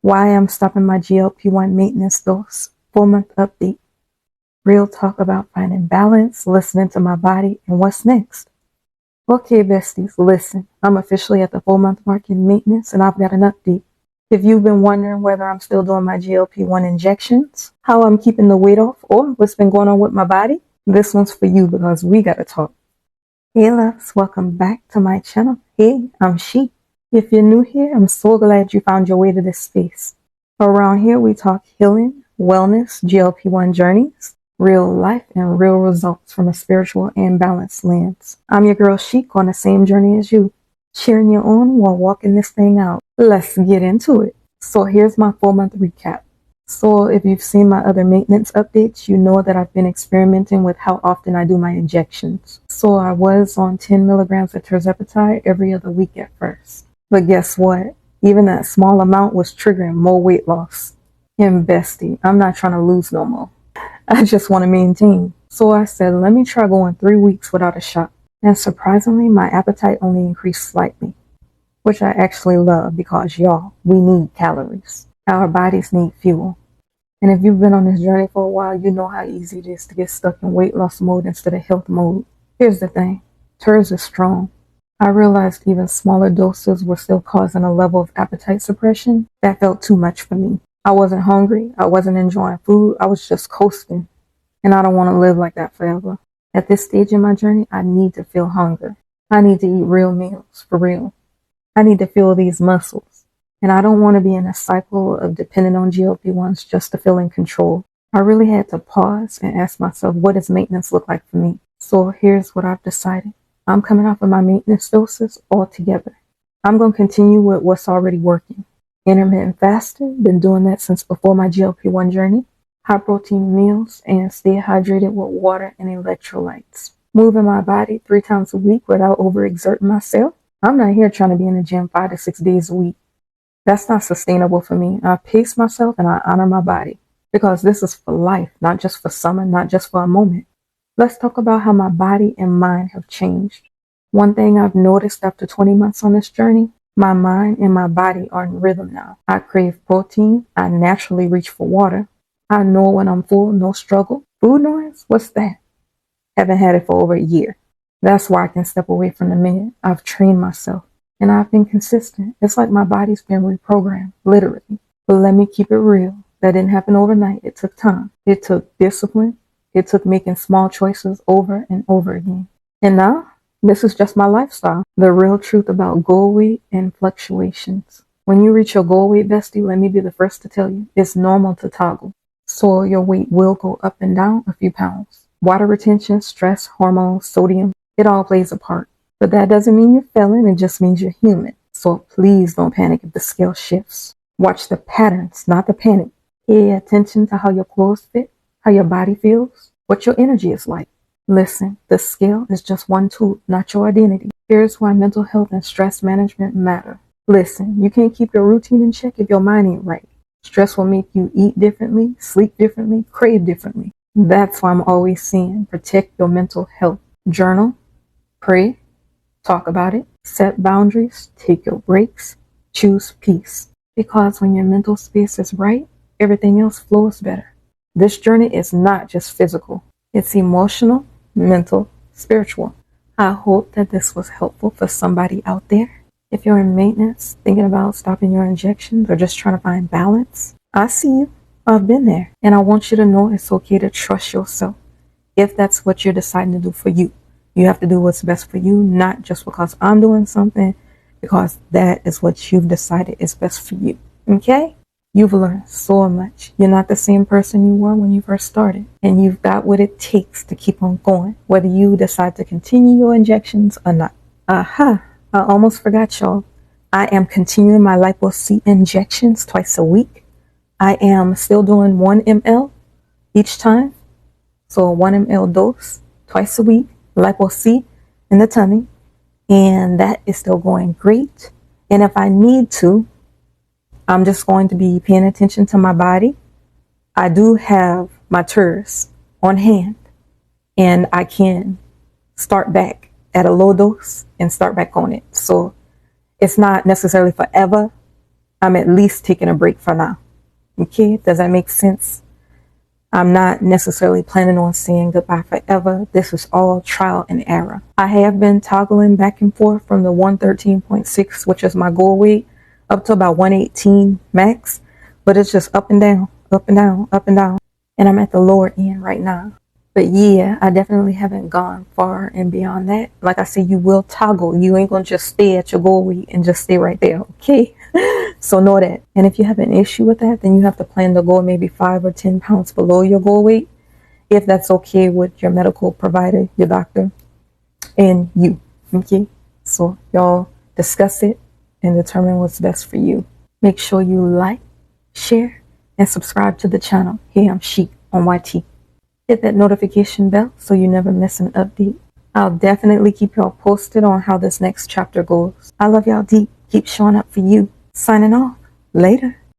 why I'm stopping my GLP1 maintenance dose, 4-month update, real talk about finding balance, listening to my body, and what's next. Okay, besties, listen, I'm officially at the 4-month mark in maintenance, and I've got an update. If you've been wondering whether I'm still doing my GLP1 injections, how I'm keeping the weight off, or what's been going on with my body, this one's for you because we gotta talk. Hey loves, welcome back to my channel. Hey, I'm She. If you're new here, I'm so glad you found your way to this space. Around here, we talk healing, wellness, GLP1 journeys, real life, and real results from a spiritual and balanced lens. I'm your girl Chic on the same journey as you, cheering you on while walking this thing out. Let's get into it. So here's my 4-month recap. So if you've seen my other maintenance updates, you know that I've been experimenting with how often I do my injections. So I was on 10 milligrams of Tirzepatide every other week at first. But guess what? Even that small amount was triggering more weight loss. And bestie, I'm not trying to lose no more. I just want to maintain. So I said, let me try going 3 weeks without a shot. And surprisingly, my appetite only increased slightly, which I actually love because y'all, we need calories. Our bodies need fuel. And if you've been on this journey for a while, you know how easy it is to get stuck in weight loss mode instead of health mode. Here's the thing, Terz is strong. I realized even smaller doses were still causing a level of appetite suppression that felt too much for me. I wasn't hungry, I wasn't enjoying food, I was just coasting. And I don't want to live like that forever. At this stage in my journey, I need to feel hunger. I need to eat real meals, for real. I need to feel these muscles. And I don't want to be in a cycle of depending on GLP-1s just to feel in control. I really had to pause and ask myself, what does maintenance look like for me? So here's what I've decided. I'm coming off of my maintenance doses altogether. I'm going to continue with what's already working. Intermittent fasting, been doing that since before my GLP-1 journey. High protein meals and stay hydrated with water and electrolytes. Moving my body 3 times a week without overexerting myself. I'm not here trying to be in the gym 5 to 6 days a week. That's not sustainable for me. I pace myself and I honor my body because this is for life, not just for summer, not just for a moment. Let's talk about how my body and mind have changed. One thing I've noticed after 20 months on this journey, my mind and my body are in rhythm now. I crave protein. I naturally reach for water. I know when I'm full, no struggle. Food noise? What's that? Haven't had it for over a year. That's why I can step away from the minute. I've trained myself. And I've been consistent. It's like my body's been reprogrammed, literally. But let me keep it real. That didn't happen overnight. It took time. It took discipline. It took making small choices over and over again. And now, this is just my lifestyle. The real truth about goal weight and fluctuations. When you reach your goal weight, bestie, let me be the first to tell you, it's normal to toggle. So your weight will go up and down a few pounds. Water retention, stress, hormones, sodium, it all plays a part. But that doesn't mean you're failing, it just means you're human. So please don't panic if the scale shifts. Watch the patterns, not the panic. Pay attention to how your clothes fit, how your body feels, what your energy is like. Listen, the scale is just one tool, not your identity. Here's why mental health and stress management matter. Listen, you can't keep your routine in check if your mind ain't right. Stress will make you eat differently, sleep differently, crave differently. That's why I'm always saying protect your mental health. Journal, pray, talk about it, set boundaries, take your breaks, choose peace. Because when your mental space is right, everything else flows better. This journey is not just physical. It's emotional, mental, spiritual. I hope that this was helpful for somebody out there. If you're in maintenance, thinking about stopping your injections, or just trying to find balance, I see you. I've been there. And I want you to know it's okay to trust yourself if that's what you're deciding to do for you. You have to do what's best for you, not just because I'm doing something, because that is what you've decided is best for you. Okay? You've learned so much. You're not the same person you were when you first started. And you've got what it takes to keep on going, whether you decide to continue your injections or not. Aha! I almost forgot, y'all. I am continuing my lipo-C injections twice a week. I am still doing 1 ml each time. So a 1 ml dose twice a week, lipo-C in the tummy. And that is still going great. And if I need to, I'm just going to be paying attention to my body. I do have my Terz on hand, and I can start back at a low dose and start back on it. So it's not necessarily forever. I'm at least taking a break for now. Okay, does that make sense? I'm not necessarily planning on saying goodbye forever. This is all trial and error. I have been toggling back and forth from the 113.6, which is my goal weight, up to about 118 max, but it's just up and down, up and down, up and down. And I'm at the lower end right now. But yeah, I definitely haven't gone far and beyond that. Like I said, you will toggle. You ain't gonna just stay at your goal weight and just stay right there, okay? So know that. And if you have an issue with that, then you have to plan to go maybe 5 or 10 pounds below your goal weight, if that's okay with your medical provider, your doctor, and you, okay? So y'all discuss it and determine what's best for you. Make sure you like, share, and subscribe to the channel. Heyimshic on YT. Hit that notification bell so you never miss an update. I'll definitely keep y'all posted on how this next chapter goes. I love y'all deep. Keep showing up for you. Signing off. Later.